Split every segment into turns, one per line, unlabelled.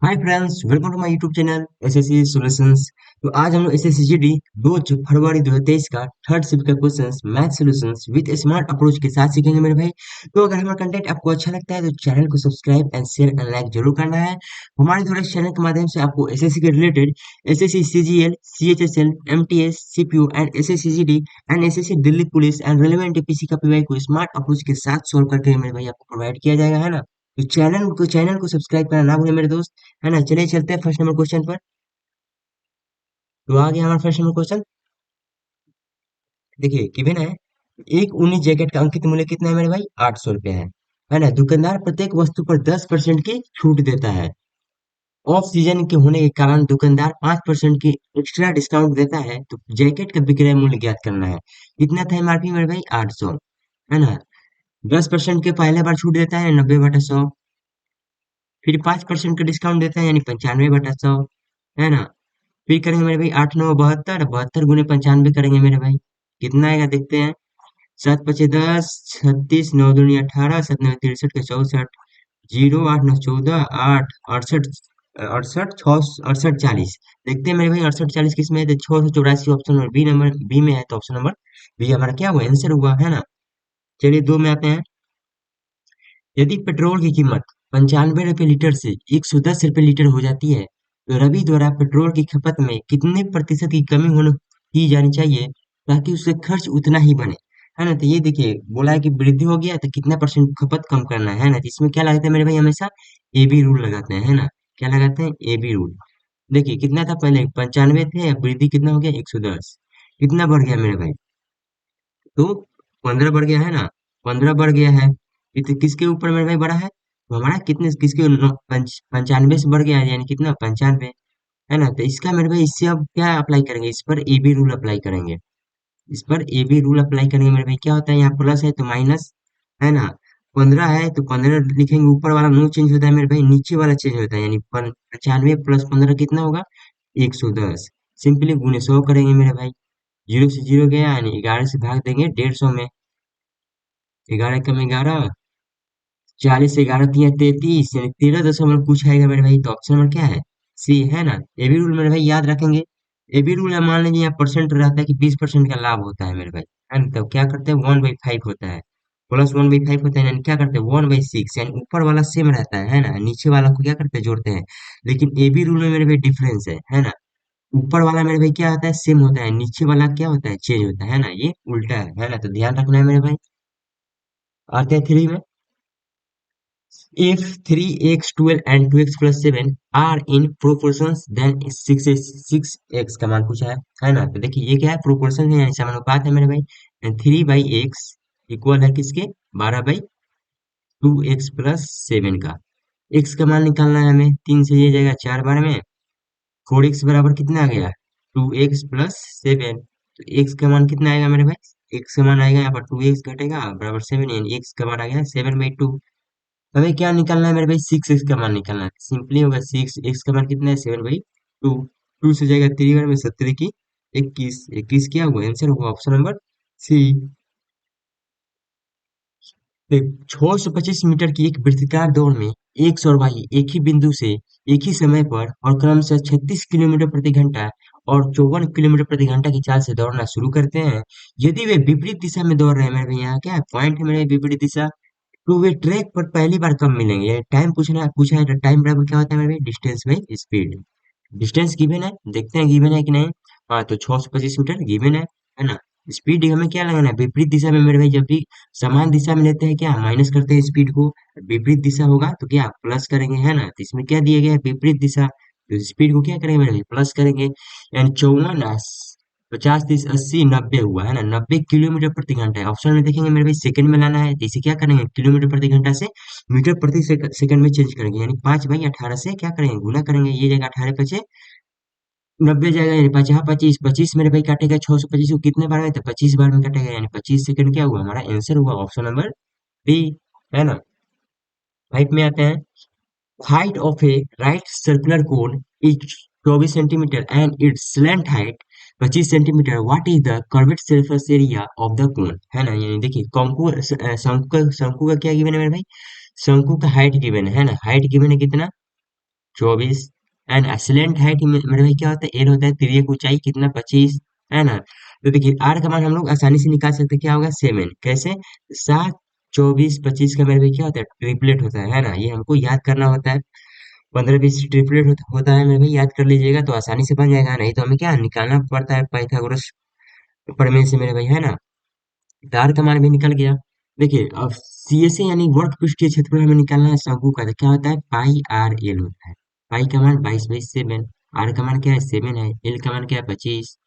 Hi friends, welcome to my YouTube channel SSC solutions. तो आज हम लोग एसएससी जीडी 2 फरवरी 2023 का थर्ड शिफ्ट का questions math solutions with smart approach के साथ सीखेंगे मेरे भाई। तो अगर हमारा कंटेंट आपको अच्छा लगता है तो चैनल को subscribe and share and like जरूर करना है। हमारे द्वारा इस चैनल के माध्यम से आपको एसएससी के related SSC CGL, CHSL, MTS, CPU and SSC GD and SSC Delhi police and relevant APC का पीवाई को स्मार्ट अप्रोच के साथ सोल्व करके मेरे भाई आपको प्रोवाइड किया जाएगा, है ना। तो चैनल को सब्सक्राइब करना ना भूलें मेरे दोस्त, है ना। चलिए चलते हैं फर्स्ट नंबर क्वेश्चन पर। तो आ गया हमारा फर्स्ट नंबर क्वेश्चन। देखिए गिवन है, एक ऊनी जैकेट का अंकित मूल्य कितना है मेरे भाई? 800 रुपया है ना। दुकानदार प्रत्येक वस्तु पर 10% की छूट देता है। ऑफ सीजन के होने के कारण दुकानदार 5% की एक्स्ट्रा डिस्काउंट देता है। तो जैकेट का विक्रय मूल्य ज्ञात करना है। कितना था एमआरपी मेरे भाई? 800, है ना। 10% के पहले बार छूट देता है 90/100, फिर 5% का डिस्काउंट देता है यानी 95/100, है ना। फिर करेंगे मेरे भाई 8×9 = 72, 72 × 95 करेंगे मेरे भाई। कितना आएगा देखते हैं। 7×5 = 10, 36, 9×2 = 18, 7×9 = 63 का 64, 0, 8×9 = 14, 8, 68, 68, 68, 40। देखते हैं मेरे भाई 68, 40 किस में है? तो 684 option number B, number B में है। तो ऑप्शन नंबर बी हमारा क्या हुआ? आंसर हुआ, है ना। चलिए दो में आते हैं। यदि पेट्रोल की कीमत 95 रुपये लीटर से 110 रुपये लीटर हो जाती है, तो रवि द्वारा पेट्रोल की खपत में कितने प्रतिशत की कमी होने की जानी चाहिए ताकि उससे खर्च उतना ही बने, है ना। तो ये देखिए बोला है कि वृद्धि हो गया तो कितना परसेंट खपत कम करना है ना। तो इसमें क्या लगाते हैं मेरे भाई? हमेशा ए बी रूल लगाते हैं, है ना। क्या लगाते हैं? A B rule. देखिए कितना था पहले? 95 थे, अब वृद्धि कितना हो गया? 110। कितना बढ़ गया मेरे भाई? तो 15 बढ़ गया, है ना। 15 बढ़ गया है। किसके ऊपर मेरे भाई बढ़ा है? तो हमारा कितने किसके 95 से बढ़ गया है यानी कितना? 95, है ना। तो इसका मेरे भाई इससे अब क्या अप्लाई करेंगे? इस पर ए बी रूल अप्लाई करेंगे। इस पर ए बी रूल अप्लाई करेंगे मेरे भाई। क्या होता है? यहाँ प्लस है तो माइनस, है ना। 15 है तो 15 लिखेंगे, ऊपर वाला नो चेंज होता है मेरे भाई, नीचे वाला चेंज होता है यानी 95 + 15 कितना होगा? 110। सिंपली गुने 100 करेंगे मेरे भाई। जीरो से जीरो गया यानी 11 से भाग देंगे 150 में। 11 × 11, 40 से 11×3 = 33 यानी 13 दशमलव कुछ आएगा मेरे भाई। तो ऑप्शन नंबर क्या है? सी, है ना। ए बी रूल मेरे भाई याद रखेंगे। ए बी रूल है, मान लीजिए यहाँ परसेंट रहता है कि 20% का लाभ होता है मेरे भाई, है ना। तो क्या करते हैं? 1/5 होता है, प्लस 1/5 होता है यानी क्या करते हैं? 1/6 यानी ऊपर वाला सेम रहता है ना। नीचे वाला को क्या करते हैं? जोड़ते हैं। लेकिन ए बी रूल में मेरे भाई डिफरेंस है ना। ऊपर वाला मेरे भाई क्या होता है? सेम होता है, नीचे वाला क्या होता है? चेंज होता है ना। ये उल्टा है ना। तो ध्यान रखना है मेरे भाई। आते हैं थ्री में। If 3x, 12 and 2x plus 7 are in proportions then 6x का मान पूछा है ना। तो देखिए ये क्या है? प्रोपोर्शन है यानी समानुपात है मेरे भाई। 3/x इक्वल है किसके? 12/2x + 7 का। x का मान निकालना है हमें, 3 से ये जाएगा 4 बार में। 4x बराबर कितना आ गया? 2x + 7। तो x का मान कितना आएगा मेरे भाई? x का मान आएगा यहाँ पर 2x घटेगा बराबर 7 यानी x का मान आ गया 7/2। हमें क्या निकालना है मेरे भाई? 6x का मान निकालना है। सिंपली होगा 6x का मान कितना है? 7/2। 2 से जाएगा 3 बार में, 17 की 21, 21 क्या हुआ? आंसर हुआ ऑप्शन नंबर सी। 625 मीटर की एक वृत्ताकार दौड़ में एक सौरवाही एक ही बिंदु से एक ही समय पर और क्रमशः 36 किलोमीटर प्रति घंटा और 54 किलोमीटर प्रति घंटा की चाल से दौड़ना शुरू करते हैं। यदि वे विपरीत दिशा में दौड़ रहे हैं मेरे भाई, यहाँ क्या है? पॉइंट है मेरे विपरीत दिशा। तो वे ट्रैक पर पहली बार कब मिलेंगे? ये टाइम पूछा है। तो टाइम बराबर क्या होता है मेरे भाई? Distance by speed. Distance given है, देखते हैं गिवन है कि नहीं। हाँ, तो 625 मीटर गिवन है ना। स्पीड हमें क्या लगाना है? विपरीत दिशा में मेरे भाई। जब भी समान दिशा में लेते हैं क्या माइनस करते हैं स्पीड को, विपरीत दिशा होगा तो क्या प्लस करेंगे, है ना। तो इसमें क्या दिया गया है? विपरीत दिशा। तो स्पीड को क्या करेंगे मेरे भाई? प्लस करेंगे यानी 54, 50, 30, 80, 90 हुआ, है ना। 90 किलोमीटर प्रति घंटा है। ऑप्शन में देखेंगे मेरे भाई सेकंड में लाना है, तो इसे क्या करेंगे? किलोमीटर प्रति घंटा से मीटर प्रति सेकंड में चेंज करेंगे यानी 5/18 से क्या करेंगे? गुना करेंगे। ये जाएगा 18 पचे 90 जाएगा यानी 50, 25, 25 मेरे भाई काटेगा 625 को कितने बार में? तो 25 बार में काटेगा यानी 25 सेकंड। क्या हुआ? हमारा आंसर हुआ ऑप्शन नंबर बी, है ना। 5 में आते हैं। Height of A right circular cone is 24 centimetre and it's slant height 25 centimetre. What is the curved surface area of the cone, है ना। यानी देखिए शंकु का क्या गिवन है मेरे भाई? शंकु का हाइट गिवन है ना। हाइट गिवन है कितना? 24 एंड एक्सीलेंट हाइट मेरे भाई क्या होता है, एल होता है तिर्यक ऊंचाई कितना 25, है ना। तो देखिए आर का मान हम लोग आसानी से निकाल सकते हैं, क्या होगा 7 कैसे, 7 24 25 का मेरे भाई क्या होता है ट्रिपलेट होता है ना, ये हमको याद करना होता है। 15 20 ट्रिपलेट होता है मेरे भाई, याद कर लीजिएगा तो आसानी से बन जाएगा, नहीं तो हमें क्या निकालना पड़ता है पाइथागोरस प्रमेय से मेरे भाई, है ना। तार का मान भी निकल गया। देखिए अब सीएसए यानी वर्ग पृष्ठीय क्षेत्रफल हमें निकालना है शंकु का, तो क्या होता है पाई आर एल होता है। पाई का मान 22/7, आर का मान क्या है 7 है, एल का मान क्या है 25।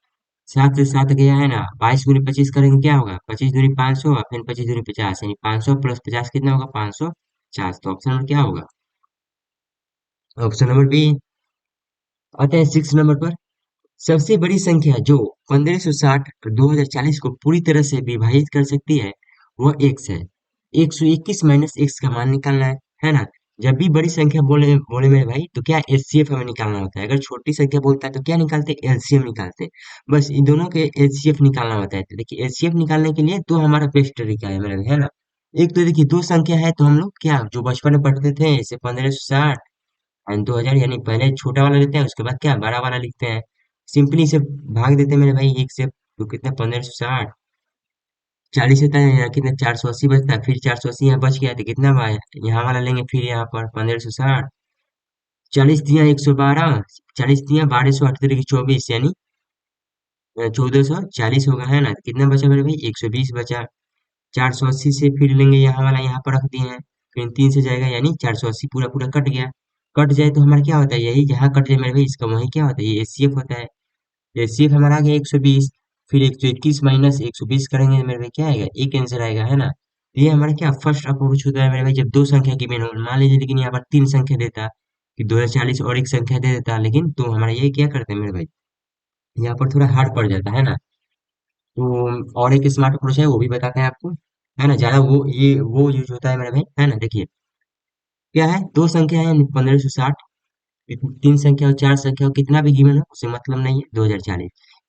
7 से 7 गया है ना, 22 × 25 करेंगे क्या होगा, 25 दूनी 500 और फिर 25 दूनी 50, यानी 500 + 50 कितना होगा 550। तो ऑप्शन नंबर क्या होगा, ऑप्शन नंबर बी। आते हैं 6 नंबर पर। सबसे बड़ी संख्या जो 1560 और 2040 को पूरी तरह से विभाजित कर सकती है वह x है। 121 माइनस x का मान निकालना है ना। जब भी बड़ी संख्या बोले बोले मेरे भाई तो क्या एचसीएफ हमें निकालना होता है, अगर छोटी संख्या बोलता है तो क्या निकालते हैं एलसीएम निकालते हैं। बस इन दोनों के एचसीएफ निकालना होता है, तो देखिए एचसीएफ निकालने के लिए तो हमारा बेस्ट तरीका है मेरे भाई, है ना। एक तो देखिए दो संख्या है तो हम लोग क्या जो बचपन में पढ़ते थे जैसे 1560 एंड 2000, यानी पहले छोटा वाला लेते हैं उसके बाद क्या बड़ा वाला लिखते हैं। सिंपली इसे भाग देते हैं मेरे भाई एक से, तो कितना 1560, 40 होता है यहाँ कितना 480 बचता है, फिर 480 यहाँ बच गया तो कितना यहाँ वाला लेंगे, फिर यहाँ पर 1560, 40 × 112, 40 × 12 = 18 × 24 यानी 1440 होगा, है ना। तो कितना बचा मेरे भाई 120 बचा। 480 से फिर लेंगे यहाँ वाला, यहाँ पर रख दिए हैं, फिर 3 से जाएगा यानी 480 पूरा पूरा कट गया। कट जाए तो हमारा क्या होता है, यही जहाँ कट जाए मेरे भाई इसका वही क्या होता है, ये एचसीएफ होता है। एचसीएफ हमारा आ गया 120, फिर 121 माइनस 120 करेंगे मेरे भाई क्या आएगा, एक आंसर आएगा, है ना। तो ये हमारा क्या फर्स्ट अप्रोच होता है मेरे भाई, जब दो संख्या गिवन हो मान लीजिए, लेकिन यहाँ पर तीन संख्या देता कि 2040 और एक संख्या दे देता, लेकिन तो हमारा ये क्या करते हैं मेरे भाई, यहाँ पर थोड़ा हार्ड पड़ जाता है ना। तो और एक स्मार्ट अप्रोच है वो भी बताते हैं आपको, है ना। ज्यादा वो यूज होता है मेरे भाई, है ना। देखिए क्या है, दो संख्या है 1560, तीन संख्या हो चार संख्या हो कितना भी गिवन हो उसे मतलब नहीं है 2040।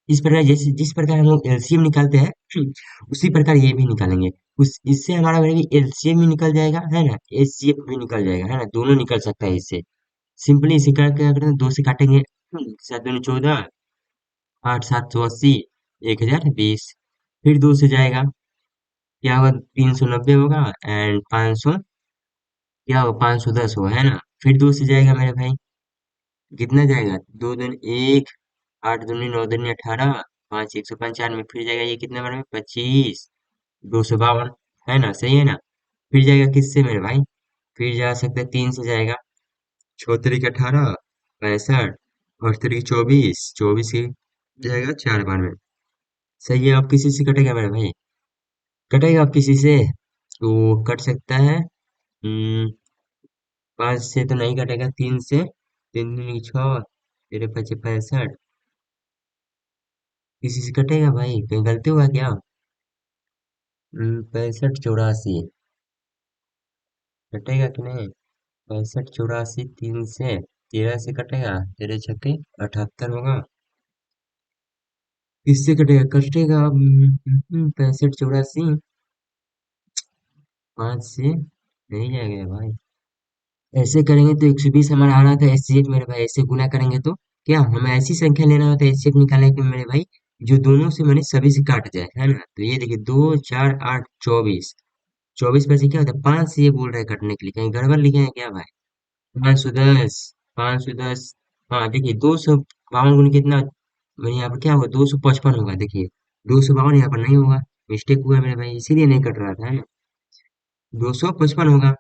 इस प्रकार जैसे जिस प्रकार हम लोग एलसीएम निकालते हैं उसी प्रकार ये भी निकालेंगे। उस इससे हमारा भाई एलसीएम भी निकल जाएगा, है ना, एचसीएफ भी निकल जाएगा, है ना, दोनों निकल सकता है इससे। सिंपली इसे क्या क्या करते हैं, दो से काटेंगे, 7 दूनी 14, 8 7 80, 1020, फिर दो से जाएगा क्या होगा 390 होगा, एंड 500 क्या होगा 510 होगा, है ना। फिर दो से जाएगा मेरे भाई कितना जाएगा, 2 दूनी 1, 8 दूनी 9 दूनी 18, 5 1 55, फिर जाएगा ये कितने बार में 25, 252, है ना, सही है ना। फिर जाएगा किससे मेरे भाई, फिर जा सकते हैं 3 से जाएगा, 6 3 18, 65, और 3 24, 24 ही जाएगा 4 बार में, सही है। अब किसी से कटेगा मेरे भाई, कटेगा अब किसी से तो कट सकता है। 5 से तो नहीं कटेगा, 3 से, 3 दूनी 6, तेरे 25 65, किसी से कटेगा भाई, कहीं गलती हुआ क्या। 65 84 कटेगा कि नहीं, 65 84 3 से, 13 से कटेगा, 13 6 78 होगा। किससे कटेगा, कटेगा 65 84, 5 से नहीं जाएगा भाई। ऐसे करेंगे तो 120 हमारा आ रहा था एचसीएफ मेरे भाई, ऐसे गुना करेंगे तो क्या हमें ऐसी संख्या लेना होता है एचसीएफ निकालने के मेरे भाई, जो दोनों से मैंने सभी से काट जाए, है ना। तो ये देखिए 2 4 8 24, 24 में से क्या होता है 5 से, ये बोल रहे हैं कटने के लिए, कहीं गड़बड़ लिखे हैं क्या भाई। 510, 510, हाँ देखिए 252 गुनी कितना, मेरे यहाँ पर क्या होगा 255 होगा, देखिए 252 यहाँ पर नहीं होगा, मिस्टेक हुआ है मेरे भाई, इसीलिए नहीं कट रहा था, है ना। 255 होगा।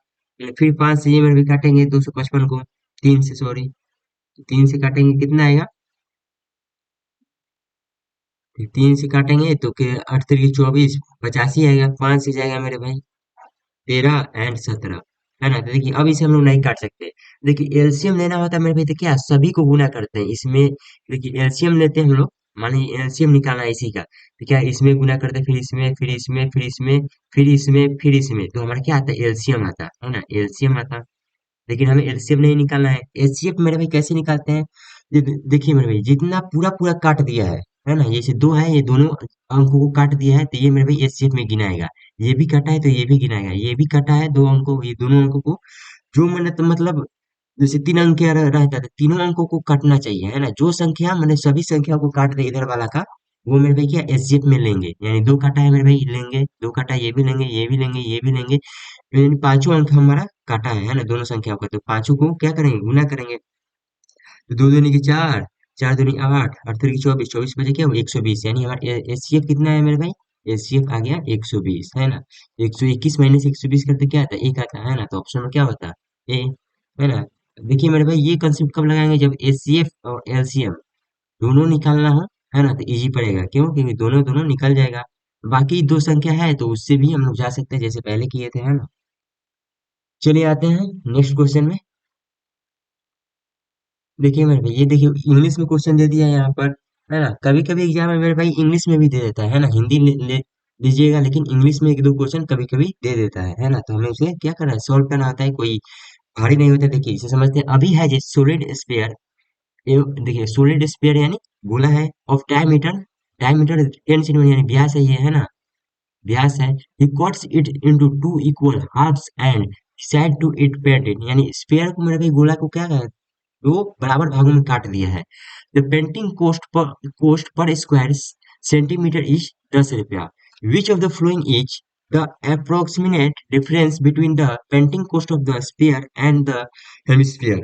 फिर 5 से ये मेरे भी काटेंगे 255 को, 3 से सॉरी, 3 से काटेंगे कितना आएगा, फिर 3 से काटेंगे तो 8 3 24, 85 आएगा। 5 से जाएगा मेरे भाई 13 एंड 17, है ना। तो देखिए अब इसे हम लोग नहीं काट सकते। देखिए एलसीएम लेना होता है मेरे भाई, तो क्या सभी को गुना करते हैं इसमें। देखिए एलसीएम लेते हैं हम लोग, मान लीजिए एलसीएम निकालना है इसी का, तो क्या इसमें गुना करते हैं, फिर इसमें, फिर इसमें, फिर इसमें, फिर इसमें, फिर इसमें, तो हमारा क्या आता है एलसीएम आता है ना, एलसीएम आता है। लेकिन हमें एलसीएम नहीं निकालना है। एचसीएफ मेरे भाई कैसे निकालते हैं, देखिए मेरे भाई जितना पूरा पूरा काट दिया है ना, जैसे दो है ये दोनों अंकों को काट दिया है तो ये मेरे भाई एचसीएफ में गिनाएगा। ये भी काटा है तो ये भी गिनाएगा, ये भी काटा है दो अंकों, ये दोनों अंकों को, जो मैंने तो मतलब जैसे तीन अंक क्या रहता है तो तीनों अंकों को काटना चाहिए, है ना। जो संख्या मैंने सभी संख्या को काट दे इधर वाला का, वो मेरे भाई क्या एसजीएफ में लेंगे, यानी दो काटा है मेरे भाई लेंगे, दो काटा ये भी लेंगे, ये भी लेंगे, ये भी लेंगे, यानी पांचों अंक हमारा काटा है ना, दोनों संख्याओं का, तो पांचों को क्या करेंगे, गुना करेंगे। तो दो दूनी की चार, चार दूनी आठ, आठ तिरकी चौबीस, चौबीस बजे क्या 120, यानी हमारा एचसीएफ कितना है मेरे भाई, एचसीएफ आ गया 120, है ना। 121 माइनस 120 करते क्या आता है, एक आता है ना, तो ऑप्शन में क्या होता है, ए, है ना। देखिए मेरे भाई ये कंसेप्ट कब लगाएंगे, जब एचसीएफ और एलसीएम दोनों निकालना हो, है ना, तो इजी पड़ेगा, क्यों, क्योंकि दोनों दोनों निकल जाएगा। बाकी दो संख्या है तो उससे भी हम लोग जा सकते हैं, जैसे पहले किए थे, है ना। चलिए आते हैं नेक्स्ट क्वेश्चन में। देखिए मेरे भाई, ये देखिए इंग्लिश में क्वेश्चन दे दिया है यहाँ पर, है ना। कभी कभी एग्जाम में मेरे भाई इंग्लिश में भी दे देता है ना, हिंदी ले लीजिएगा, लेकिन इंग्लिश में एक दो क्वेश्चन कभी कभी दे देता है ना, तो हमें उसे क्या करना है, सॉल्व करना आता है, कोई भारी नहीं होता। देखिए इसे समझते हैं, अभी है जैसे सॉलिड स्फीयर, देखिए सॉलिड स्फीयर यानी गोला है, ऑफ डायमीटर, डायमीटर 10 सेंटीमीटर यानी व्यास है ये, है ना, व्यास है। he cuts it into two equal halves and decide to it painted, यानी स्फीयर को मेरे भाई गोला को क्या है, दो बराबर भागों में काट दिया है। The painting cost per square centimetre is 10 रुपया। Which of the following is the approximate difference between the painting cost of the sphere and the hemisphere,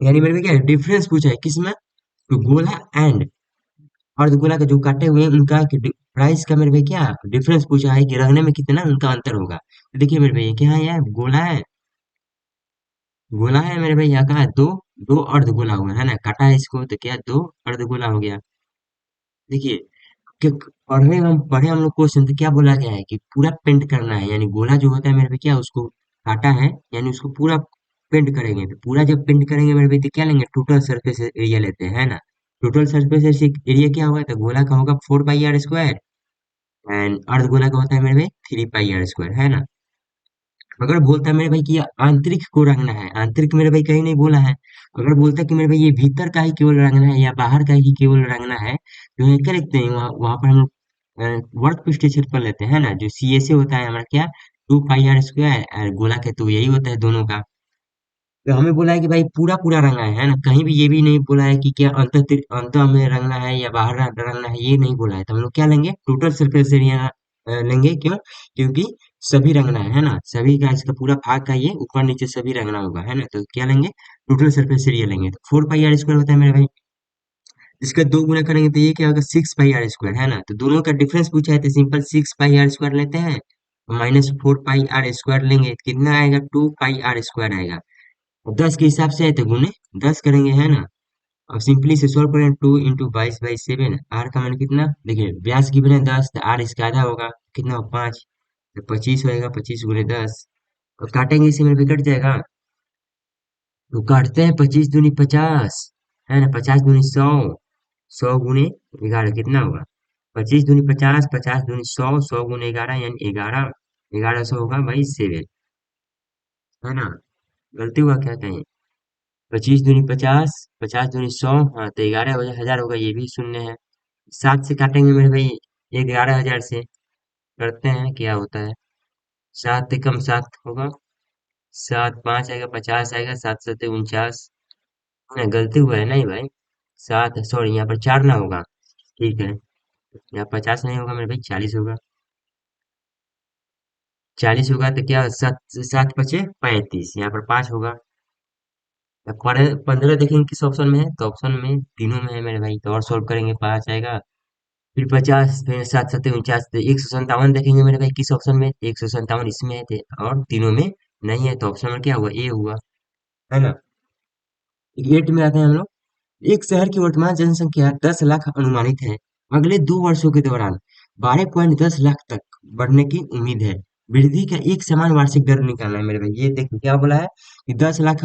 यानी मेरे को क्या डिफरेंस पूछा है किसमें, तो गोला एंड अर्धगोला के जो काटे हुए हैं उनका प्राइस का मेरे भाई क्या डिफरेंस पूछा है, कि रहने में कितना उनका अंतर होगा। तो देखिए मेरे भाई क्या है, यह गोला है, गोला है मेरे भाई, यहाँ का है दो, दो अर्धगोला हुआ है ना, काटा है इसको तो क्या दो अर्धगोला हो गया। देखिए कि पढ़े हम लोग क्वेश्चन तो क्या बोला गया है कि पूरा पेंट करना है, यानी गोला जो होता है मेरे भाई क्या उसको काटा है, यानी उसको पूरा पेंट करेंगे, तो पूरा जब पेंट करेंगे मेरे भाई तो क्या लेंगे, टोटल सरफेस एरिया लेते हैं, है ना। टोटल सरफेस एरिया क्या होगा, तो गोला का होगा 4 पाई आर स्क्वायर, एंड अर्धगोला का होता है मेरे भाई 3 पाई आर स्क्वायर, है ना। अगर बोलता है मेरे भाई कि ये आंतरिक को रंगना है, आंतरिक मेरे भाई कहीं नहीं बोला है, अगर बोलता है कि मेरे भाई ये भीतर का ही केवल रंगना है या बाहर का ही केवल रंगना है, तो ये क्या लिखते हैं, वहाँ वहां पर हम लोग वर्क विश्लेषण कर लेते हैं ना, जो सी ए से होता है हमारा क्या 2 पाई आर स्क्वायर, गोला के तो यही होता है दोनों का। तो हमें बोला है कि भाई पूरा पूरा रंगना है ना, कहीं भी ये भी नहीं बोला है कि क्या अंत में रंगना है या बाहर रंगना है, ये नहीं बोला है, तो हम लोग क्या लेंगे, टोटल सरफेस एरिया लेंगे, क्यों, क्योंकि सभी रंगना है ना, सभी का इसका पूरा भाग का ये ऊपर नीचे सभी रंगना होगा, है ना, तो क्या लेंगे, टोटल सरफेस एरिया लेंगे, तो 4 पाई आर स्क्वायर होता है मेरे भाई, इसका दो गुना करेंगे तो ये क्या होगा 6 पाई आर स्क्वायर, है ना, तो दोनों का डिफरेंस पूछा है तो सिंपल 6 पाई आर स्क्वायर लेते हैं, माइनस 4 पाई आर स्क्वायर लेंगे तो कितना आएगा, 2 पाई आर स्क्वायर आएगा। और 10 के हिसाब से है तो गुने 10 करेंगे, है ना। अब सिंपली से सॉल्व करें, 2 इंटू 22/7, आर का मान कितना, देखिए व्यास गिवन है 10, तो आर इसका आधा होगा, कितना हो 5, तो 25 होएगा, 25 गुने 10, और काटेंगे इसे में भी कट जाएगा, तो काटते हैं 25 दूनी 50, है ना, 50 दूनी 100, 100 गुने 11 कितना होगा, 25 दूनी 50, 50 दूनी 100, 100 गुने 11 यानी 11, 1100 होगा भाई 7, है ना। गलती हुआ क्या कहें, 25 दूनी 50, 50 दूनी 100, हाँ तो 11 1000 होगा, ये भी शून्य है। 7 से काटेंगे मेरे भाई 11,000 से, करते हैं क्या होता है, 7 से कम 7 होगा, 7 5 आएगा, 50 आएगा, 7 7 49, गलती हुआ है नहीं भाई, 7 सॉरी यहाँ पर 4 ना होगा, ठीक है, यहाँ 50 नहीं होगा मेरे भाई, 40 होगा, 40 होगा तो क्या 7 7 पचे 35, यहाँ पर 5 होगा। अब 15 देखेंगे किस ऑप्शन में है, तो ऑप्शन में तीनों में है मेरे भाई, तो और सोल्व करेंगे 5 आएगा, फिर 50, फिर 7 7 49, तो 157 देखेंगे मेरे भाई किस ऑप्शन में, 157 इसमें है थे और तीनों में नहीं है, तो ऑप्शन में क्या हुआ, ए हुआ, है ना। 8 में आते हैं हम लोग। एक शहर की वर्तमान जनसंख्या 10 लाख अनुमानित है, अगले 2 वर्षों के दौरान 12.10 लाख तक बढ़ने की उम्मीद है, वृद्धि का एक समान वार्षिक दर निकालना है मेरे भाई। ये देखो क्या बोला है कि 10 लाख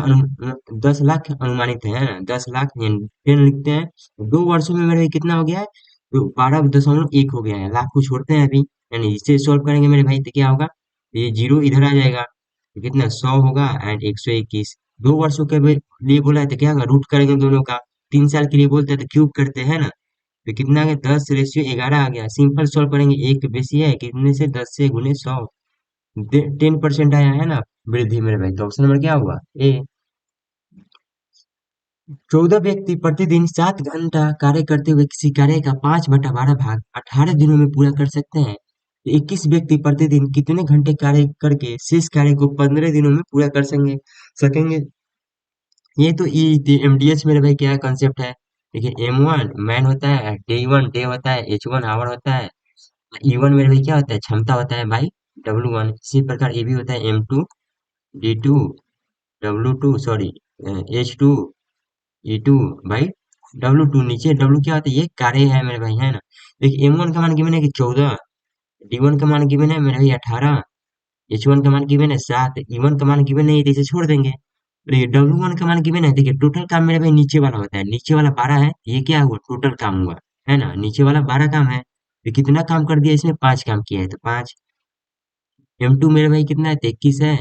अनुमानित है ना, 10 लाख यानी 10 लिखते हैं, 2 वर्षों में मेरे भाई कितना हो गया है, तो 12.1 हो गया है, लाख को छोड़ते हैं अभी, यानी इसे सोल्व करेंगे मेरे भाई तो क्या होगा, ये जीरो इधर आ जाएगा, तो कितना 100 होगा एंड 121, 2 वर्षों के लिए बोला है तो क्या होगा, रूट करेंगे दोनों का, 3 साल के लिए बोलते हैं तो क्यूब करते हैं ना, तो कितना आ गया 10/11 आ गया, सिंपल सॉल्व करेंगे, एक बेसी है कितने से 10 से गुने 100, 10% आया है ना, वृद्धि मेरे भाई। तो ऑप्शन नंबर क्या हुआ? ए। 14 व्यक्ति प्रतिदिन 7 घंटा कार्य करते हुए किसी कार्य का 5/12 भाग 18 दिनों में पूरा कर सकते हैं। 21 व्यक्ति प्रतिदिन कितने घंटे कार्य करके शेष कार्य को 15 दिनों में पूरा कर सकेंगे? ये तो एमडीएच मेरे भाई क्या कंसेप्ट है? देखिए, M1 मैन होता है, D1 डे होता है, H1 आवर होता है, E1 मेरे भाई क्या होता है? क्षमता होता है भाई, W1। इसी प्रकार ये भी होता है M2 D2 W2 sorry H2 E2 भाई W2। नीचे W क्या होता है? ये कार्य है मेरे भाई, है ना? देखिए, M1 का मान गिवन है कि 14, D1 का मान गिवन है मेरे भाई 18, H1 का मान गिवन है 7, E1 का मान गिवन है, ये तो इसे छोड़ देंगे। और ये W1 का मान गिवन है, देखिए टोटल काम मेरे भाई नीचे वाला होता है, नीचे वाला 12 है, ये क्या हुआ? टोटल काम हुआ, है ना? नीचे वाला 12 काम है, तो कितना काम कर दिया इसने? 5 काम किया है, तो 5। M2 मेरे भाई कितना है? 21 है।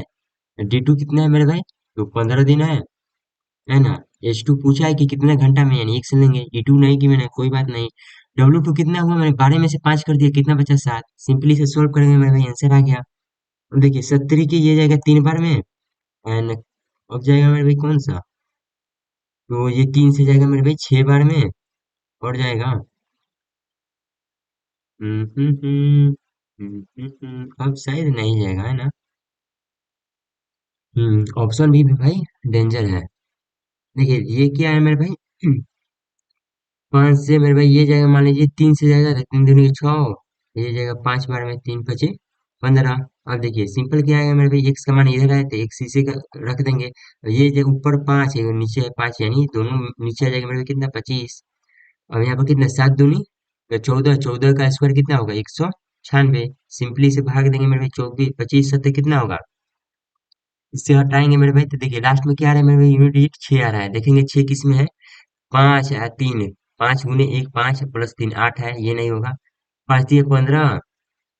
D2 कितना है मेरे भाई? तो 15 दिन है ना? H2 पूछा है कि कितने घंटा में, यानी एक से लेंगे। E2 नहीं कि मैंने, कोई बात नहीं। W2 कितना हुआ? मैंने 12 में से 5 कर दिया, कितना बचा? 7। सिंपली से सोल्व करेंगे मेरे भाई, आंसर आ गया। अब देखिए 70 की ये जाएगा 3 बार में, एंड अब जाएगा मेरे भाई कौन सा? तो ये 3 से जाएगा मेरे भाई 6 बार में, और जाएगा अब शायद नहीं जाएगा, है ना? ऑप्शन भी भाई डेंजर है। देखिए ये क्या है मेरे भाई? 5 से मेरे भाई ये जाएगा, मान लीजिए 3 से जाएगा तो 3 दूनी 6, ये जाएगा 5 बार में, 3 5 15। अब देखिए सिंपल क्या आएगा मेरे भाई? एक्स का मान इधर है तो एक शीशे का रख देंगे, और ये जो ऊपर 5 है और नीचे है 5, यानी दोनों नीचे आ जाएगा मेरे भाई, कितना? 25। अब यहाँ पर कितना? 7 दूनी तो 14, 14 का स्क्वायर कितना होगा? 196। सिंपली से भाग देंगे मेरे भाई, 24 25 सत्तर कितना होगा? इससे हटाएंगे मेरे भाई, तो देखिए लास्ट में क्या आ रहा है मेरे भाई? यूनिट डिजिट 6 आ रहा है। देखेंगे 6 किस में है? 5 है, 3। 5 गुने 1 5 प्लस 3 8 है, ये नहीं होगा। 5 3 15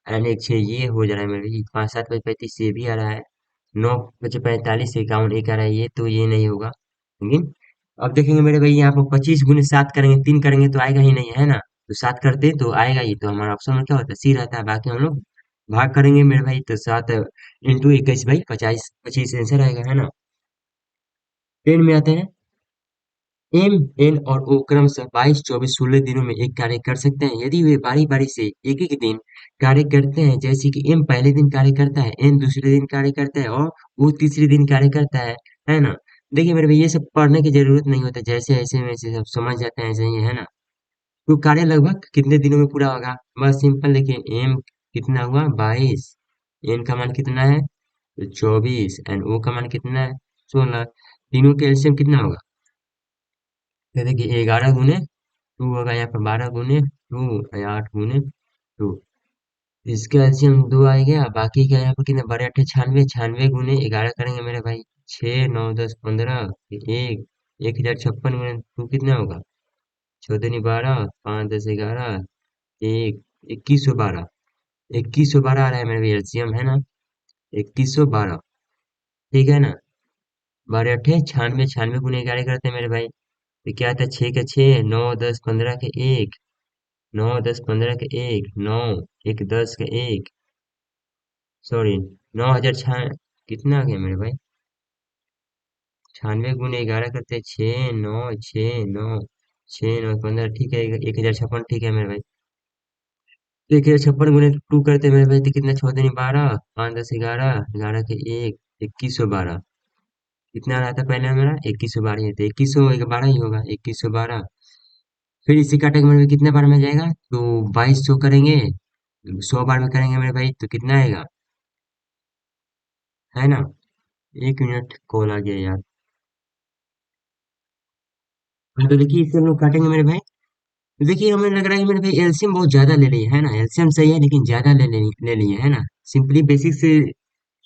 एंड 1 6, ये हो जा रहा है मेरे भाई। 5 7 35 ये भी आ रहा है। 9 5 45 51 एक आ रहा है, ये तो ये नहीं होगा। लेकिन अब देखेंगे मेरे भाई, यहाँ पर 25 गुने 7 करेंगे, 3 करेंगे तो आएगा ही नहीं, है ना? तो 7 करते तो आएगा ही, तो हमारा ऑप्शन में क्या होता है? सी रहता है। बाकी हम लोग भाग करेंगे मेरे भाई, तो 7 × 21 भाई 50 25 आंसर आएगा, है ना? 10 में आते हैं। एम, एन और ओ क्रमशः 22 24 16 दिनों में एक कार्य कर सकते हैं यदि वे बारी बारी से एक एक दिन कार्य करते हैं। जैसे कि एम पहले दिन कार्य करता है, एन दूसरे दिन कार्य करता है, और वो तीसरे दिन कार्य करता है ना? देखिए मेरे भाई, ये सब पढ़ने की जरूरत नहीं होता, जैसे ऐसे वैसे सब समझ जाते हैं, ऐसे ही है ना? तो कार्य लगभग कितने दिनों में पूरा होगा? बस सिंपल, देखिए एम कितना हुआ? 22, एन का मान कितना है? तो 24, एंड ओ का मान कितना है? 16। तीनों के एलसीएम कितना होगा? तो देखिए 11 गुने 2 होगा, यहाँ पर 12 गुने 2, 8 गुने 2। इसका एलसीएम 2 आ गया, बाकी का यहाँ पर कितना? 12 8 96, 96 गुने 11 करेंगे मेरे भाई, 6 9 10 15, एक 1056 गुने 2 कितना होगा? 14 12 5 10 11, एक 2112। 2112 आ रहा है मेरे भाई एलसीएम, है ना? 2112, ठीक है ना? 12 8 96, 96 गुने 11 करते हैं मेरे भाई, तो क्या आता है? 6 के 6 9 10 15 के 1, 9 10 15 के 1 9, 1 10 के 1, सॉरी 9,000 कितना आ गया मेरे भाई? 96 गुने 11 करते 6 9 6 9 6 9 15, ठीक है, 1056, ठीक है मेरे भाई। 1056 गुने 2 करते मेरे भाई, तो कितना? 14 12 5 10 11, 11 के 1, 2112। कितना रहा था पहले मेरा? 2112 ही था, 2112 ही होगा, 2112। फिर इसी काटेगरी में कितने बार में जाएगा? तो 2200 करेंगे, 100 बार में करेंगे मेरे भाई, तो कितना आएगा? है ना? 1 मिनट, कॉल आ गया यार। हाँ, तो देखिए इससे हम लोग काटेंगे मेरे भाई। तो देखिए हमें लग रहा है कि मेरे भाई एलसीएम बहुत ज्यादा ले लिया है ना? एलसीएम सही है लेकिन ज्यादा ले लिए है ना? सिंपली बेसिक से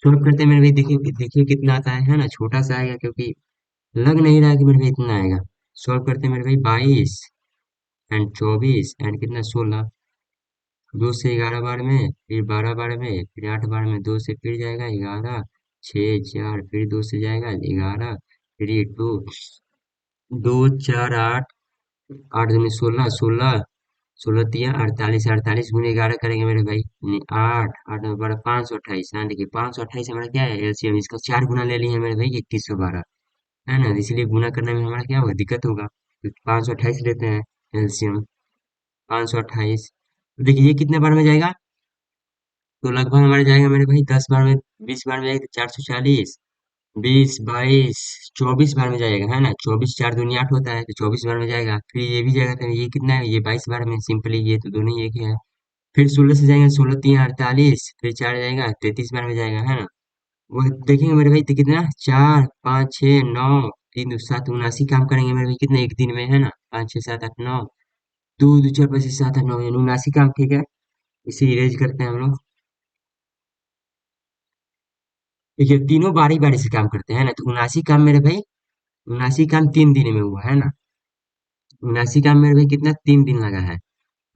सॉल्व करते हैं मेरे भाई, देखिए देखिए कितना आता है ना? छोटा सा आएगा, क्योंकि लग नहीं रहा है कि मेरे भाई इतना आएगा। सॉल्व करते हैं मेरे भाई, 22 एंड 24 एंड कितना? 16। 2 से 11 बार में, फिर 12 बार में, फिर 8 बार में, 2 से फिर जाएगा 11, 6 4, फिर 2 से जाएगा 11, फिर ये 2 2 4 8, 8 दूनी 16, 16 16 48 48 गुने 11 करेंगे मेरे भाई, यानी 8 8 528। हाँ देखिए 528 हमारा क्या है एलसीएम, इसका 4 गुना ले लिए हैं मेरे भाई 3112, है ना, इसलिए गुना करने में हमारा क्या होगा, दिक्कत होगा। तो 528 लेते हैं एलसीएम, 528। तो देखिए ये कितने बार में जाएगा, तो लगभग हमारे जाएगा मेरे भाई 10 बार में, 20 बार में जाएगा तो 440, 20 22 24 बार में जाएगा, है ना, 24 4 दूनी 8 होता है, तो 24 बार में जाएगा। फिर ये भी जाएगा, तो ये कितना है, ये 22 बार में, सिंपली ये तो दोनों ही एक ही है। फिर 16 से जाएंगे, 16 3 48, फिर 4 जाएगा 33 बार में जाएगा, है ना। वो देखेंगे मेरे भाई, तो कितना, 4 5 6 9 3 2 7 79 काम करेंगे मेरे भाई, कितने एक दिन में, है ना, 5 6 7 8 9, 2 2 4 5 6 7 8 9, यानी 79 काम, ठीक है। इसे इरेज करते हैं हम लोग। देखिए तीनों बारी बारी से काम करते हैं ना, तो 79 काम मेरे भाई, 79 काम 3 दिन में हुआ, है ना। 79 काम मेरे भाई कितना, 3 दिन लगा है।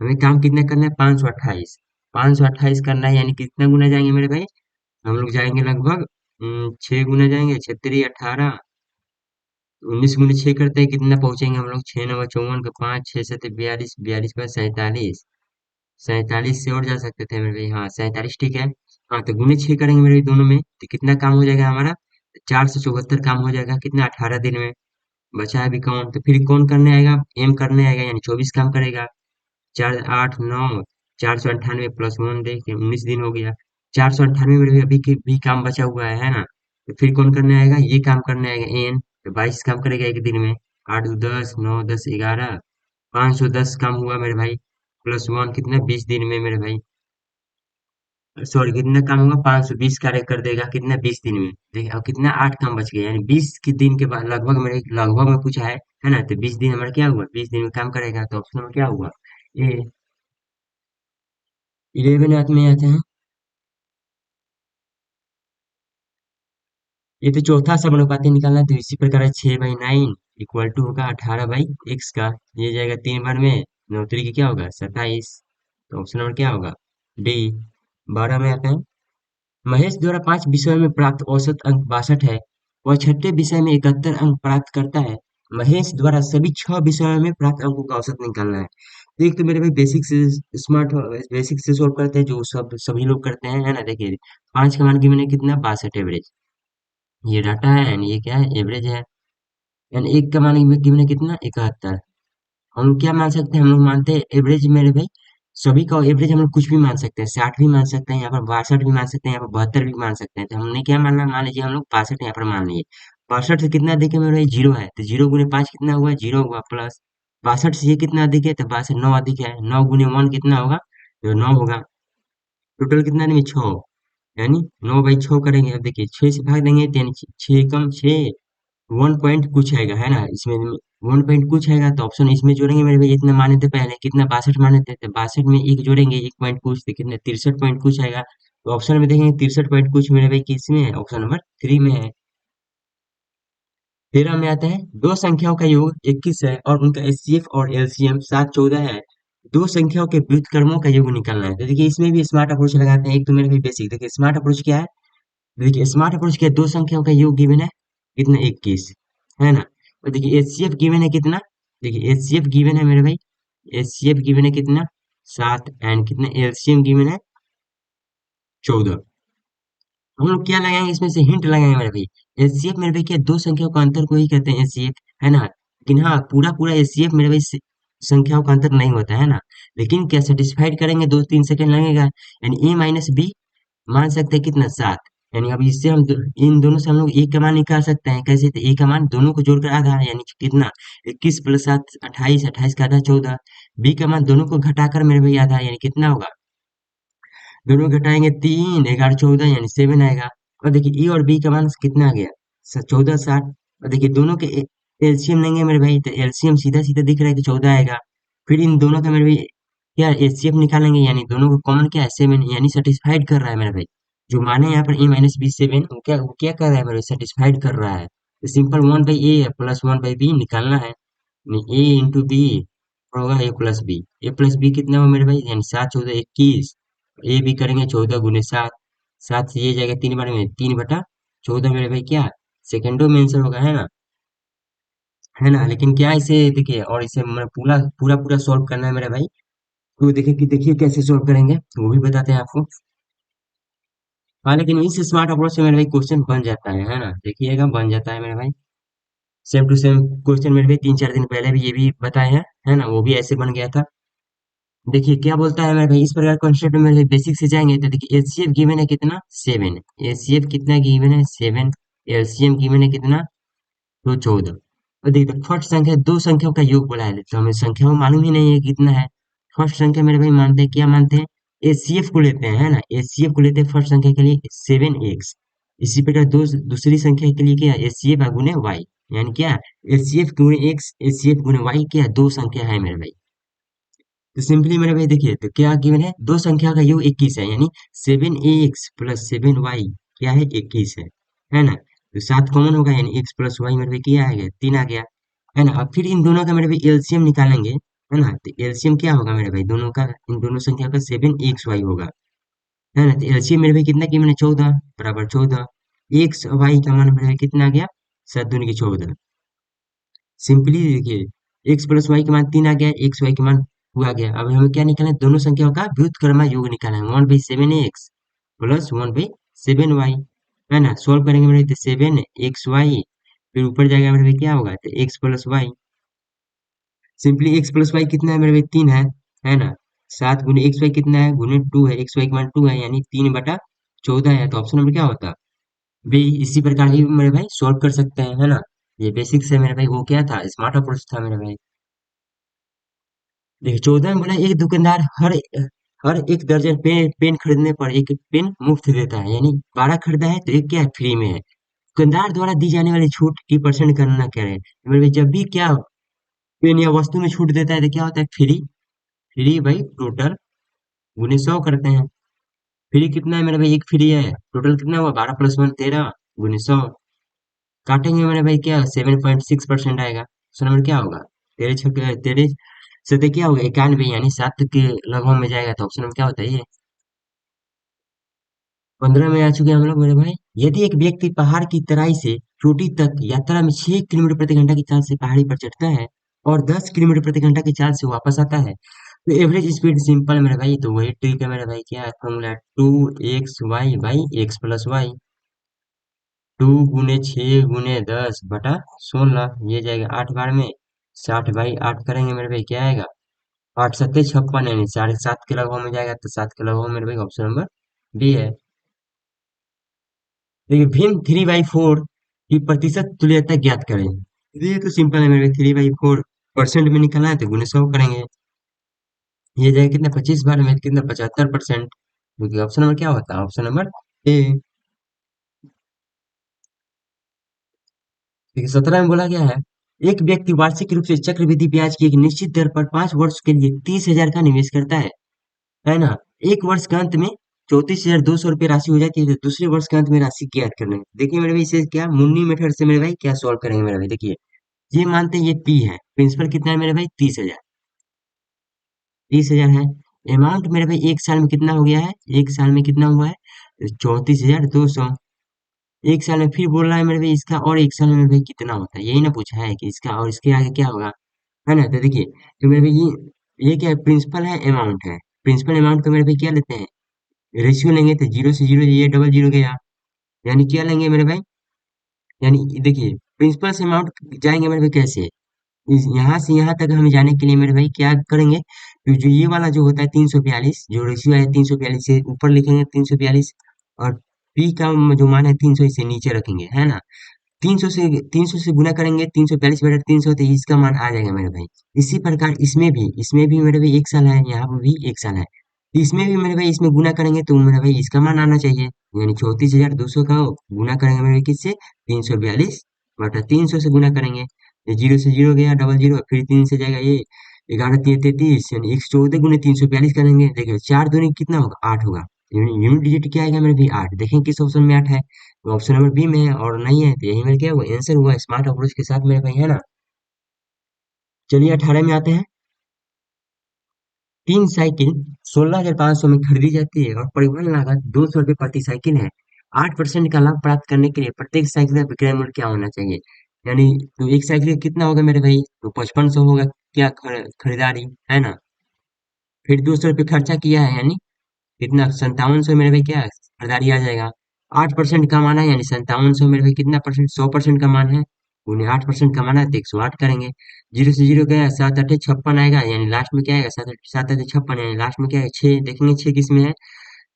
हमें काम कितना करना है, 528, 528 करना है, यानी कितना गुना जाएंगे मेरे भाई, हम लोग जाएंगे लगभग 6 गुना जाएंगे, 6 3 18, 19 गुने 6 करते हैं, कितना पहुंचेंगे हम लोग, 6 9 54 का 5 6 7 42, 42 पर 47, 47 से और जा सकते थे मेरे भाई, हाँ 47 ठीक है। हाँ तो गुने 6 करेंगे मेरे भाई दोनों में, तो कितना काम हो जाएगा हमारा, 474 काम हो जाएगा, कितना, 18 दिन में। बचा है अभी कौन, तो फिर कौन करने आएगा, एम करने आएगा, यानी 24 काम करेगा। 4 8 9, 498 +1 देखिए 19 दिन हो गया। 498 में भी काम बचा हुआ है ना। तो फिर कौन करने आएगा, ये काम करने आएगा एन, तो 22 काम करेगा एक दिन में। 8 10 9 10 11, 510 काम हुआ मेरे भाई, +1 कितना, 20 दिन में मेरे भाई। सॉरी कितना काम होगा, 520 कार्य कर देगा, कितना, 20 दिन में। देखिए अब कितना, 8 काम बच गया, यानी 20 के दिन के बाद, लगभग मेरे लगभग में पूछा है ना, तो 20 दिन हमारा क्या हुआ, 20 दिन में काम करेगा, तो ऑप्शन में क्या हुआ, ये 11 में आते हैं। ये तो चौथा समानुपाती निकालना है, तो इसी प्रकार 6/9 इक्वल टू होगा 18/x का। ये जाएगा 3 बार में, 9 3 की क्या होगा, 27। तो ऑप्शन नंबर क्या होगा, डी। 12 में आते हैं। महेश द्वारा 5 विषयों में प्राप्त औसत अंक 62 है, वह छठे विषय में 71 अंक प्राप्त करता है। महेश द्वारा सभी 6 विषयों में प्राप्त अंकों का औसत निकालना है। तो एक तो मेरे भाई बेसिक से स्मार्ट, बेसिक से सोल्व करते हैं, जो सब सभी लोग करते हैं, है ना। देखिए 5 का मान की मैंने कितना, 62 एवरेज, ये डाटा है एंड ये क्या है, एवरेज है। एंड एक का मान गिवन है कितना, 71। हम लोग क्या मान सकते हैं, हम लोग मानते हैं एवरेज मेरे भाई, सभी का एवरेज हम लोग कुछ भी मान सकते हैं, 60 भी मान सकते हैं, यहाँ पर 62 भी मान सकते हैं, यहाँ पर 72 भी मान सकते हैं। तो हमने क्या मानना, मान लीजिए हम लोग 65 यहाँ पर मान लिए। 65 से कितना अधिक है मेरे भाई, जीरो है, तो 0 गुने 5 कितना हुआ, जीरो हुआ, प्लस 62 से ये कितना अधिक है, तो 62 9 अधिक है, 9 गुने 1 कितना होगा, तो 9 होगा। टोटल कितना नहीं, 6, यानी 9/6 करेंगे। अब देखिए 6 से भाग देंगे, तो यानी 6 कम 6, 1 पॉइंट कुछ आएगा, है ना, इसमें 1 पॉइंट कुछ आएगा, तो ऑप्शन इसमें जोड़ेंगे मेरे भाई, इतने माने थे पहले, कितना, 62 माने थे, तो 62 में एक जोड़ेंगे, 1 पॉइंट कुछ, तो कितने, 63 पॉइंट कुछ आएगा। तो ऑप्शन में देखेंगे 63 पॉइंट कुछ मेरे भाई किसमें है, ऑप्शन नंबर 3 में है। 13 में आते हैं, दो संख्याओं का योग 21 है और उनका एचसीएफ और एलसीएम 7 14 है। दो संख्याओं के व्युत्क्रमों का योग निकालना है। तो देखिए इसमें भी स्मार्ट अप्रोच लगाते हैं, एक तो मेरे भी बेसिक, देखिए स्मार्ट अप्रोच क्या है, देखिए स्मार्ट अप्रोच क्या है, दो संख्याओं का योग गिवन है कितना, 21, है ना। और देखिए एचसीएफ गिवन है कितना, देखिए एचसीएफ गिवन है मेरे भाई, एचसीएफ गिवन है कितना, 7, एंड कितना, एलसीएम गिवन है 14। हम लोग क्या लगाएंगे, इसमें से हिंट लगाएंगे मेरे भाई। एचसीएफ मेरे भाई क्या, दो संख्याओं का अंतर को ही कहते हैं एचसीएफ, है ना। लेकिन हाँ पूरा पूरा एचसीएफ मेरे भाई संख्याओं का अंतर नहीं होता है ना। लेकिन क्या सेटिस्फाइड करेंगे, 2 3 सेकंड लगेगा, यानी ए माइनस बी मान सकते हैं कितना, 7। यानी अब इससे हम इन दोनों से हम लोग ए का मान निकाल सकते हैं, कैसे, तो ए का मान दोनों को जोड़कर आधा, यानी कितना, 21 + 7 28, 28 का आधा 14। बी का मान दोनों को घटाकर मेरे भाई आधा, यानी कितना होगा, दोनों घटाएंगे 3 11 14, यानी 7 आएगा। और देखिए ए और बी का मान कितना आ गया, 14 60। और देखिए दोनों के एलसीएम लेंगे मेरे भाई, तो एलसीएम सीधा सीधा दिख रहा है कि 14 आएगा। फिर इन दोनों का मेरे भाई क्या, एचसीएफ निकालेंगे, यानी दोनों को कॉमन क्या है, 7, यानी सेटिस्फाइड कर रहा है मेरे भाई। जो माने यहाँ पर ए माइनस बी 7, वो क्या कर रहा है मेरे, सेटिस्फाइड कर रहा है। तो सिंपल 1/a प्लस 1/b निकालना है, ए इंटू बी होगा ए प्लस बी। ए प्लस बी कितना हो मेरे भाई, यानी 7 14 21। ए भी करेंगे 14 गुने 7, 7 से ये जाएगा 3 बार में, 3/14 मेरे भाई क्या, सेकेंडो में आंसर होगा, है ना। लेकिन क्या इसे देखिए, और इसे मतलब पूरा पूरा पूरा सॉल्व करना है मेरे भाई, तो देखिए कैसे सोल्व करेंगे वो भी बताते हैं आपको। हाँ लेकिन इस स्मार्ट अप्रोच से मेरे भाई क्वेश्चन बन जाता है ना, देखिएगा बन जाता है मेरे भाई। सेम टू सेम क्वेश्चन मेरे भाई 3-4 दिन पहले भी ये भी बताए हैं, है ना, वो भी ऐसे बन गया था। देखिए क्या बोलता है मेरे भाई, इस प्रकार कॉन्सेप्ट में मेरे भाई बेसिक से जाएंगे तो देखिए एचसीएफ गिवन है कितना 7, एचसीएफ कितना गिवन है 7, एलसीएम गिवन है कितना तो 14। और देखिए फर्स्ट संख्या दो संख्याओं का योग बोला है तो हमें संख्याओं मालूम ही नहीं है कितना है। फर्स्ट संख्या मेरे भाई मानते हैं क्या मानते हैं, एचसीएफ को लेते हैं, है ना, एचसीएफ को लेते हैं फर्स्ट संख्या के लिए 7x। इसी प्रकार दूसरी संख्या के लिए क्या एचसीएफ गुने वाई, यानी क्या एचसीएफ गुने एक्स एचसीएफ गुने वाई क्या दो संख्या है मेरे भाई। तो सिंपली मेरे भाई देखिए तो क्या गिवन है, दो संख्या का योग 21 है, यानी 7x प्लस 7y क्या है 21 है ना। तो 7 कॉमन होगा यानी x प्लस वाई मेरे भाई क्या आ गया 3 आ गया, है ना। अब फिर इन दोनों का मेरे भाई एलसीएम निकालेंगे, है ना, तो एलसीएम क्या होगा मेरे भाई दोनों का, इन दोनों संख्या का 7xy होगा, है ना। तो एलसीएम मेरे भाई कितना की मैंने 14 बराबर 14, एक्स वाई का मान मेरे भाई कितना आ गया 7 दूनी की 14। सिंपली देखिए x प्लस वाई के मान 3 आ गया, एक्स वाई के मान 2 आ गया। अब हमें क्या निकालना है, दोनों संख्याओं का व्युत्क्रम योग निकालना है, 1/7x प्लस 1/7y, है ना। सोल्व करेंगे मेरे तो 7xy, फिर ऊपर जाएगा मेरे भाई क्या होगा तो x plus y. Simply x plus y कितना है मेरे भाई 3 है ना। 7 गुने एक्स वाई कितना है गुने 2 है, एक्स वाई का मान 2 है यानी 3/14 है, तो ऑप्शन नंबर क्या होता भी। इसी प्रकार ही मेरे भाई सोल्व कर सकते हैं, है ना। ये बेसिक से मेरे भाई वो क्या था स्मार्ट अप्रोच था मेरे भाई। देखिए 14 में बोला एक दुकानदार हर एक दर्जन पेन खरीदने पर एक पेन मुफ्त देता है, यानी 12 खरीदा है तो एक क्या है फ्री में है। दुकानदार द्वारा दी जाने वाली छूट की परसेंट गणना करें, मेरे भाई जब भी क्या पेन या वस्तु में छूट देता है तो क्या होता है फ्री, फ्री भाई टोटल गुने 100 करते हैं। फ्री कितना है मेरे भाई एक फ्री है, टोटल कितना हुआ 12 प्लस 1 13 गुने 100, काटेंगे मेरे भाई क्या 7.6% आएगा, सो नंबर क्या होगा तेरह छक तेरह सतह क्या होगा 91, यानी 7 के लगभग में जाएगा, तो ऑप्शन में क्या होता है ये। 15 में आ चुके हैं हम लोग मेरे भाई। यदि एक व्यक्ति पहाड़ की तराई से चोटी तक यात्रा में 6 किलोमीटर प्रति घंटा की चाल से पहाड़ी पर चढ़ता है और 10 किलोमीटर प्रति घंटा की चाल से वापस आता है, तो एवरेज स्पीड सिंपल मेरे भाई, तो वही ट्रिक है मेरे भाई, क्या है formula 2xy by x plus y, 2 गुने 6 गुने 10 बटा 16, ये जाएगा 8 बार में, 60/8 करेंगे मेरे भाई क्या आएगा 8 सत्ते 56, यानी 7.5 के लगभग में जाएगा, तो 7 के लगभग मेरे भाई ऑप्शन नंबर डी है। देखिए भिन्न 3/4 की प्रतिशत तुल्यता ज्ञात करें, ये तो सिंपल है मेरे 3/4 परसेंट में निकालना है तो गुने 100 करेंगे, ये जाएगा कितना 25 बार में कितना 75%, क्योंकि ऑप्शन नंबर क्या होता है ऑप्शन नंबर ए। देखिए 17 में बोला गया है, एक व्यक्ति वार्षिक रूप से चक्रवृद्धि ब्याज की एक निश्चित दर पर 5 वर्ष के लिए 30,000 का निवेश करता है ना। एक वर्ष के अंत में 34,200 रुपये राशि हो जाती है, तो दूसरे वर्ष के अंत में राशि ज्ञात करना है। देखिए मेरे भाई इसे क्या मुन्नी मेथड से मेरे भाई क्या सॉल्व करेंगे मेरे भाई, देखिए ये मानते हैं ये पी है, प्रिंसिपल कितना है मेरे भाई 30,000, 30,000 है। अमाउंट मेरे भाई एक साल में कितना हो गया है, एक साल में कितना हुआ है 34,200। एक साल में फिर बोल रहा है मेरे भाई इसका और एक साल में मेरे भाई कितना होता है, यही ना पूछा है कि इसका और इसके आगे क्या होगा, है ना। तो देखिए तो मेरे भाई ये क्या है प्रिंसिपल है अमाउंट है, प्रिंसिपल अमाउंट को मेरे भाई क्या लेते हैं रेशियो लेंगे, तो 0 से 0 ये डबल 0 गया, यानी क्या लेंगे मेरे भाई, यानी देखिए प्रिंसिपल से अमाउंट जाएंगे मेरे भाई कैसे, इस यहाँ से यहाँ तक हमें जाने के लिए मेरे भाई क्या करेंगे, तो जो ये वाला जो होता है 342 जो रेशियो है 342 से ऊपर लिखेंगे 342, और पी का जो मान है 300 इसे नीचे रखेंगे, है ना। 300 से गुना करेंगे 342/300, तो इसका मान आ जाएगा मेरे भाई। इसी प्रकार इसमें भी मेरे भाई एक साल है, यहाँ पर भी एक साल है, तो इसमें भी मेरे भाई इसमें गुना करेंगे तो मेरे भाई इसका मान आना चाहिए, यानी 34,200 का गुना करेंगे मेरे भाई किससे 342/300 से गुना करेंगे, ये 0 से 0 गया डबल 0, फिर 3 से जाएगा ये 11×3 = 33, यानी 114 गुने 342 करेंगे, देखिए 4 दूनी कितना होगा 8 होगा, यूनिट डिजिट क्या आएगा मेरे भाई 8, देखें किस ऑप्शन में 8 है, तो ऑप्शन नंबर बी में है, और नहीं है तो यही मेरे क्या हुआ आंसर हुआ स्मार्ट अप्रोच के साथ मेरे भाई, है ना। चलिए 18 में आते हैं। 3 साइकिल 16,500 में खरीदी जाती है और परिवहन लागत 200 रुपये प्रति साइकिल है। 8% का लाभ प्राप्त करने के लिए प्रत्येक साइकिल का विक्रय मूल्य क्या होना चाहिए, यानी तो एक साइकिल का कितना होगा मेरे भाई तो 5500 होगा क्या खरीदारी, है ना। फिर 200 रुपये खर्चा किया है, यानी कितना 5700 मेरे भाई क्या है, खरीदारी आ जाएगा। 8% कमाना है, यानी 5700 मेरे भाई कितना परसेंट, 100% कमाना है। उन्हें 8% कमाना है तो 108 करेंगे। जीरो से जीरो गया, 7 8 56 आएगा, यानी लास्ट में क्या आएगा, 7 7 8 56, यानी लास्ट में क्या है, 6 देखेंगे 6 किस में है,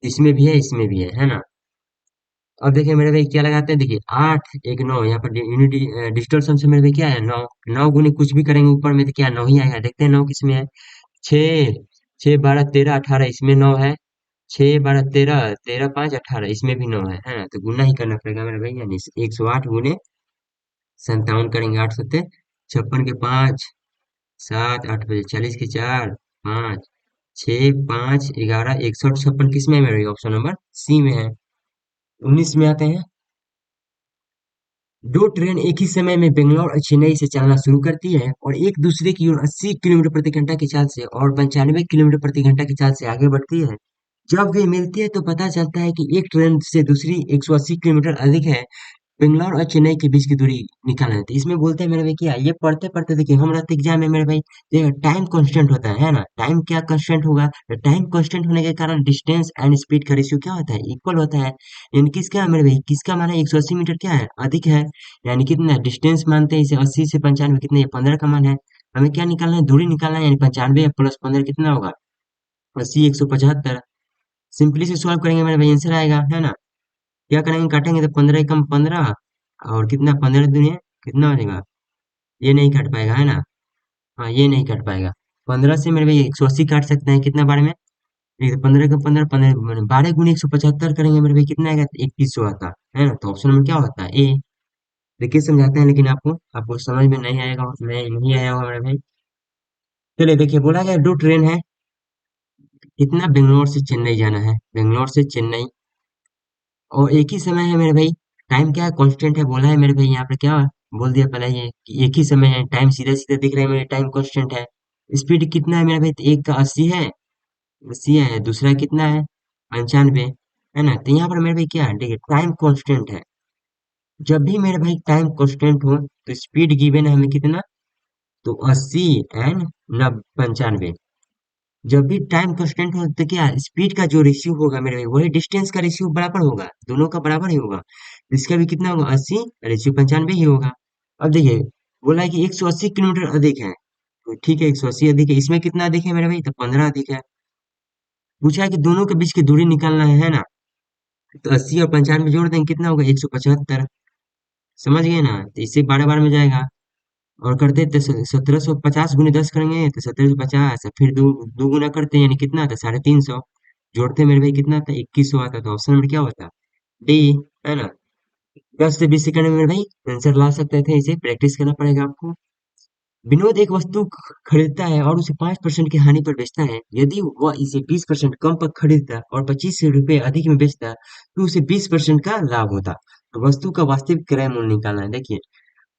इसमें भी है, इसमें भी है ना। अब देखिए मेरे भाई क्या लगाते हैं, देखिए 8 1 9, यहाँ पर यूनिटी डिजिटल सम से मेरे भाई क्या है, 9। 9 गुने कुछ भी करेंगे ऊपर में तो क्या 9 ही आएगा, देखते हैं 9 किस में है। 6 6 12 13 18, इसमें 9 है। 6 12 13, 13 5 18, इसमें भी 9 है ना, तो गुना ही करना पड़ेगा मेरे भाई, यानी 108 गुने 57 करेंगे, 8 7 56 के 5, 7 8 बजे 40 के 4, 5 6 5 11, 156 किस में है मेरे, ऑप्शन नंबर सी में है। 19 में आते हैं। दो ट्रेन एक ही समय में बेंगलोर और चेन्नई से चलना शुरू करती है और एक दूसरे की ओर 80 किलोमीटर प्रति घंटा की चाल से और 95 किलोमीटर प्रति घंटा की चाल से आगे बढ़ती है। जब वे मिलती है तो पता चलता है कि एक ट्रेन से दूसरी 180 किलोमीटर अधिक है। बेंगलोर और चेन्नई के बीच की दूरी निकालना है। तो इसमें बोलते हैं मेरे भाई क्या, ये पढ़ते पढ़ते देखिए हमारा तो एग्जाम है मेरे भाई, देखिए टाइम कांस्टेंट होता है ना, टाइम क्या कांस्टेंट होगा, टाइम कांस्टेंट होने के कारण डिस्टेंस एंड स्पीड का रेशियो क्या होता है, इक्वल होता है। यानी किसका है मेरे भाई, किसका माना 180 मीटर क्या है, अधिक है। यानी कितना डिस्टेंस मानते हैं इसे, 80 से 95 कितने, 15 का मान है। हमें क्या निकालना है, दूरी निकालना है, यानी 95 प्लस 15 कितना होगा, 80 175। सिंपली से सॉल्व करेंगे मेरे भाई, आंसर आएगा है ना। क्या करेंगे, काटेंगे तो 15 कम 15, और कितना 15 दुनिया कितना हो जाएगा, ये नहीं कट पाएगा है ना। हाँ ये नहीं कट पाएगा। 15 से मेरे भाई 180 काट सकते हैं कितना बार में, नहीं तो 15 का 15, 15 12 गुने 175 करेंगे मेरे भाई कितना आएगा, 2100 आता है ना। तो ऑप्शन में क्या होता है, ए। देखिए समझाते हैं, लेकिन आपको आपको समझ में नहीं आएगा, नहीं नहीं आया होगा मेरे भाई। चलिए देखिए, बोला गया दो ट्रेन है, कितना बेंगलोर से चेन्नई जाना है, बेंगलोर से चेन्नई, और एक ही समय है मेरे भाई। टाइम क्या है, कांस्टेंट है बोला है मेरे भाई, यहाँ पे क्या बोल दिया पहले ये कि एक ही समय है, टाइम सीधा सीधा दिख रहा है मेरे, टाइम कांस्टेंट है। स्पीड कितना है मेरे भाई, तो एक का 80 है, 80 है, दूसरा कितना है 95, है ना। तो यहाँ पर मेरे भाई क्या है, देखिए टाइम कांस्टेंट है। जब भी मेरे भाई टाइम कांस्टेंट हो तो स्पीड गिवन है हमें कितना, तो 80 एंड 95। जब भी टाइम कांस्टेंट हो तो क्या स्पीड का जो रेशियो होगा मेरे भाई, वही डिस्टेंस का रेशियो बराबर होगा, दोनों का बराबर ही होगा। इसका भी कितना होगा, 80 रेशियो 95 ही होगा। अब देखिए, बोला है कि 180 किलोमीटर अधिक है, तो ठीक है 180 अधिक है, इसमें कितना अधिक है मेरे भाई, तो 15 अधिक है। पूछा है कि दोनों के बीच की दूरी निकालना है ना, तो 80 और 95 जोड़ देंगे कितना होगा, 175। समझ गए ना, तो इससे 12 बार में जाएगा। और करते तो 1750 गुने 10 करेंगे तो 1750, फिर दो दो गुना करते हैं, यानी कितना आता, 350। जोड़ते मेरे भाई कितना आता, 2100 आता। तो ऑप्शन नंबर क्या होता, डी, है ना। 10 से 20 सेकंड में मेरे भाई आंसर ला सकते थे, इसे प्रैक्टिस करना पड़ेगा आपको। विनोद एक वस्तु खरीदता है और उसे 5% की हानि पर बेचता है। यदि वह इसे 20% कम पर खरीदता और 25 रुपए अधिक में बेचता तो उसे 20% का लाभ होता। तो वस्तु का वास्तविक क्रय मूल्य निकालना है। देखिए,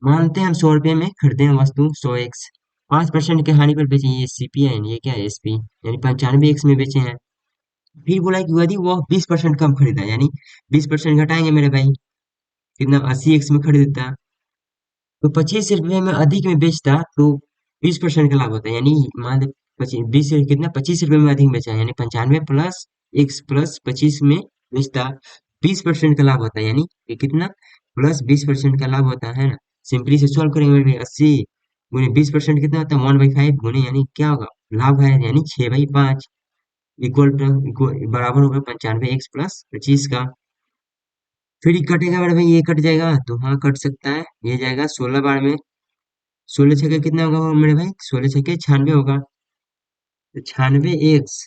मानते हैं हम 100 रुपए में खरीदे हैं वस्तु, 100 एक्स, 5% की हानि पर बेचे, ये सीपी है, ये क्या है, एसपी, यानी 95 एक्स में बेचे हैं। फिर बोला है कि यदि वह 20% कम खरीदा, यानी 20% घटाएंगे मेरे भाई, कितना 80 एक्स में खरीदता, तो 25 रुपए में अधिक में बेचता तो 20% का लाभ होता है, यानी मान लो 20 से कितना 25 रुपए में अधिक बेचा, यानी 95 प्लस एक्स प्लस 25 में बेचता, 20% का लाभ होता है, यानी ये कितना प्लस 20% का लाभ होता है ना। सिंपली से सॉल्व करेंगे मेरे 80 गुने 20% कितना होता है, 1/5 गुने, यानी क्या होगा, लाभ है, यानी 6/5 बराबर होगा 95 एक्स प्लस 25 का। फिर ये कटेगा मेरे भाई, ये कट जाएगा तो हाँ कट सकता है, ये जाएगा 16 बार में। 16 छक्के कितना होगा मेरे भाई, 16 छक्के 96 होगा। तो 96 एक्स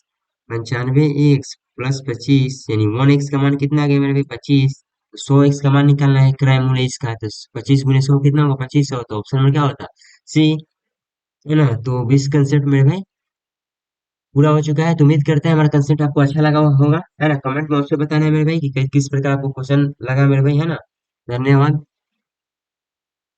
95 एक्स प्लस 25, यानी 1 एक्स का मान कितना आ गया मेरे भाई, 25। 100 एक्स का मान निकालना है क्रय मूल्य इसका, तो 25 गुने 100 कितना होगा, 2500। तो ऑप्शन में क्या होता, सी, है ना। तो 20 कंसेप्ट मेरे भाई पूरा हो चुका है। तो उम्मीद करते हैं हमारा कंसेप्ट आपको अच्छा लगा होगा, है ना। कमेंट में अवश्य बताना है मेरे भाई कि किस प्रकार आपको क्वेश्चन लगा मेरे भाई, है ना। धन्यवाद।